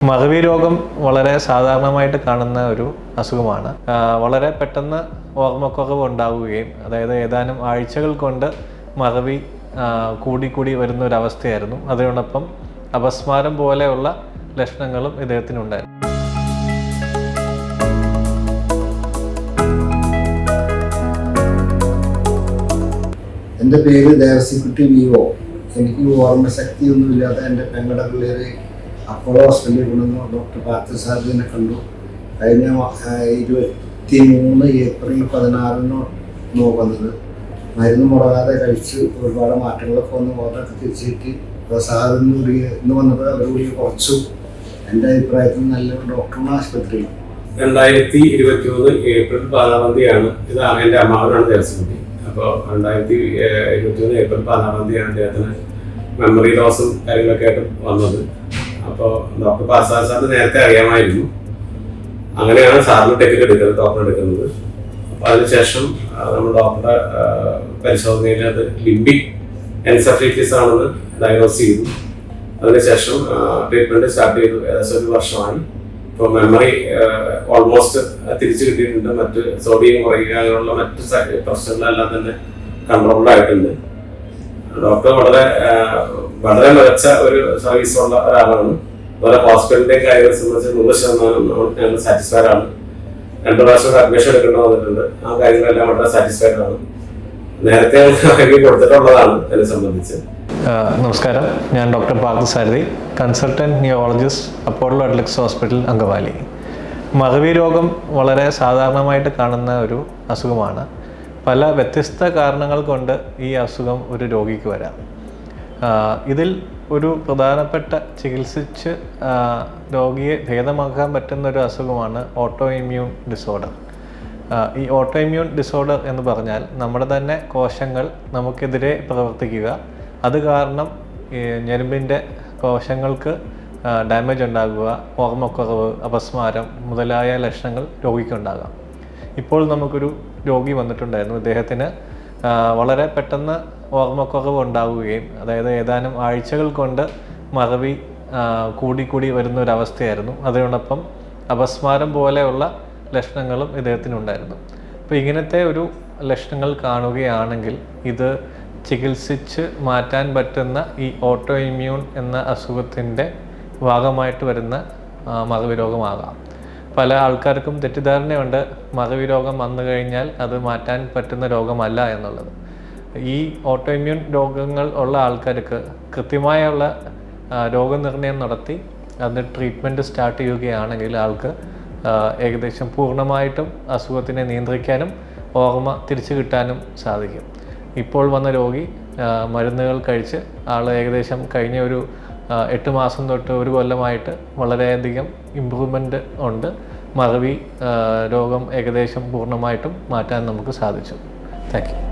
മറവി രോഗം വളരെ സാധാരണമായിട്ട് കാണുന്ന ഒരു അസുഖമാണ്. വളരെ പെട്ടെന്ന് ഓർമ്മക്കുറവ് ഉണ്ടാവുകയും അതായത് ഏതാനും ആഴ്ചകൾ കൊണ്ട് മറവി കൂടി വരുന്ന ഒരു അവസ്ഥയായിരുന്നു. അതിനോടൊപ്പം അപസ്മാരം പോലെയുള്ള ലക്ഷണങ്ങളും ഇദ്ദേഹത്തിനുണ്ടായിരുന്നു. എൻ്റെ പേര് ദേവസിക്കുട്ടി വിവോ. എനിക്ക് ഓർമ്മശക്തിയൊന്നുമില്ലാതെ എൻ്റെ പെങ്ങളുടെ പിള്ളേർ അപ്പോളോ ഹോസ്പിറ്റലിൽ കൊണ്ടുവന്നു ഡോക്ടർ പാർത്ഥസാരഥിനെ കണ്ടു. കഴിഞ്ഞ 23 ഏപ്രിൽ 16 നോക്കുന്നത് മരുന്ന് മുടങ്ങാതെ കഴിച്ച് ഒരുപാട് മാറ്റങ്ങളൊക്കെ വന്ന് ഓർഡറൊക്കെ തിരിച്ചിട്ട് സാധനം ഇന്ന് വന്നത് അവരുകൂടി കുറച്ചു. എൻ്റെ അഭിപ്രായത്തിൽ നല്ലൊരു ഡോക്ടറുടെ ആശുപത്രിയിൽ 2021 ഏപ്രിൽ 14 ഇതാണ് എൻ്റെ അമ്മാവനാണ് ദേവസ്വം. അപ്പോൾ 2021 ഏപ്രിൽ 14 അദ്ദേഹത്തിന് മെമ്മറി ലോസും കാര്യങ്ങളൊക്കെ ആയിട്ട് വന്നത്. അപ്പോൾ ഡോക്ടർ പാർസാദ് സാറിന് നേരത്തെ അറിയാമായിരുന്നു. അങ്ങനെയാണ് സാറിന് ടെക്നിക്ക് എടുക്കുന്നത്, ഡോക്ടർ എടുക്കുന്നത്. അപ്പോൾ അതിനുശേഷം നമ്മൾ ഡോക്ടറുടെ പരിശോധനയിൽ അത് ലിംബിക് എൻസെഫലൈറ്റിസ് ആണെന്ന് ഡയഗ്നോസ് ചെയ്തു. അതിനുശേഷം ട്രീറ്റ്മെൻറ്റ് സ്റ്റാർട്ട് ചെയ്തു. ഏകദേശം 1 വർഷമായി. ഇപ്പോൾ മെമ്മറി ഓൾമോസ്റ്റ് തിരിച്ചു കിട്ടിയിട്ടുണ്ട്. മറ്റ് സോഡിയം കുറയുക അങ്ങനെയുള്ള മറ്റ് പ്രശ്നങ്ങളെല്ലാം തന്നെ കൺട്രോൾഡ് ആയിട്ടുണ്ട്. ഡോക്ടർ വളരെ മികച്ച ഒരു സർവീസ് ഉള്ള ഒരാളാണ്. അതുപോലെ ഹോസ്പിറ്റലിന്റെ കാര്യത്തെ സംബന്ധിച്ച് 100% ഞങ്ങൾ സാറ്റിസ്ഫൈഡ് ആണ്. 2 പ്രാവശ്യം അഡ്മിഷൻ എടുക്കേണ്ടി വന്നിട്ടുണ്ട്. ആ കാര്യങ്ങളെല്ലാം വളരെ സാറ്റിസ്ഫൈഡ് ആണ്. നേരത്തെ കൊടുത്തിട്ടുള്ളതാണ് അതിനെ സംബന്ധിച്ച്. നമസ്കാരം, ഞാൻ doctor Parthasarathy, consultant neurologist, Apollo Adlux hospital, Angamaly. മറവി രോഗം വളരെ സാധാരണമായിട്ട് കാണുന്ന ഒരു അസുഖമാണ്. പല വ്യത്യസ്ത കാരണങ്ങൾ കൊണ്ട് ഈ അസുഖം ഒരു രോഗിക്ക് വരാം. ഇതിൽ ഒരു പ്രധാനപ്പെട്ട ചികിത്സിച്ച് രോഗിയെ ഭേദമാക്കാൻ പറ്റുന്ന ഒരു അസുഖമാണ് ഓട്ടോ ഇമ്മ്യൂൺ ഡിസോർഡർ. ഈ ഓട്ടോ ഇമ്മ്യൂൺ ഡിസോർഡർ എന്ന് പറഞ്ഞാൽ നമ്മുടെ തന്നെ കോശങ്ങൾ നമുക്കെതിരെ പ്രവർത്തിക്കുക, അത് കാരണം ഈ ഞരമ്പിൻ്റെ കോശങ്ങൾക്ക് ഡാമേജ് ഉണ്ടാകുക, ഓർമ്മക്കുറവ്, അപസ്മാരം മുതലായ ലക്ഷണങ്ങൾ രോഗിക്കുണ്ടാകാം. ഇപ്പോൾ നമുക്കൊരു രോഗി വന്നിട്ടുണ്ടായിരുന്നു. ഇദ്ദേഹത്തിന് വളരെ പെട്ടെന്ന് ഓർമ്മക്കുറവ് ഉണ്ടാവുകയും അതായത് ഏതാനും ആഴ്ചകൾ കൊണ്ട് മറവി കൂടി വരുന്ന ഒരു അവസ്ഥയായിരുന്നു. അതിനോടൊപ്പം അപസ്മാരം പോലെയുള്ള ലക്ഷണങ്ങളും ഇദ്ദേഹത്തിനുണ്ടായിരുന്നു. അപ്പോൾ ഇങ്ങനത്തെ ഒരു ലക്ഷണങ്ങൾ കാണുകയാണെങ്കിൽ ഇത് ചികിത്സിച്ച് മാറ്റാൻ പറ്റുന്ന ഈ ഓട്ടോ ഇമ്മ്യൂൺ എന്ന അസുഖത്തിൻ്റെ ഭാഗമായിട്ട് വരുന്ന മറവി രോഗമാകാം. പല ആൾക്കാർക്കും തെറ്റിദ്ധാരണയുണ്ട്, മറവി രോഗം വന്നു കഴിഞ്ഞാൽ അത് മാറ്റാൻ പറ്റുന്ന രോഗമല്ല എന്നുള്ളത്. ഈ ഓട്ടോ ഇമ്മ്യൂൺ രോഗങ്ങൾ ഉള്ള ആൾക്കാർക്ക് കൃത്യമായുള്ള രോഗനിർണയം നടത്തി അത് ട്രീറ്റ്മെൻറ്റ് സ്റ്റാർട്ട് ചെയ്യുകയാണെങ്കിൽ ആൾക്ക് ഏകദേശം പൂർണ്ണമായിട്ടും അസുഖത്തിനെ നിയന്ത്രിക്കാനും ഓർമ്മ തിരിച്ചു കിട്ടാനും സാധിക്കും. ഇപ്പോൾ വന്ന രോഗി മരുന്നുകൾ കഴിച്ച് ആൾ ഏകദേശം കഴിഞ്ഞ ഒരു 8 മാസം തൊട്ട് 1 കൊല്ലമായിട്ട് വളരെയധികം ഇമ്പ്രൂവ്മെൻറ്റ് ഉണ്ട്. മറവി രോഗം ഏകദേശം പൂർണ്ണമായിട്ടും മാറ്റാൻ നമുക്ക് സാധിച്ചു. Thank you.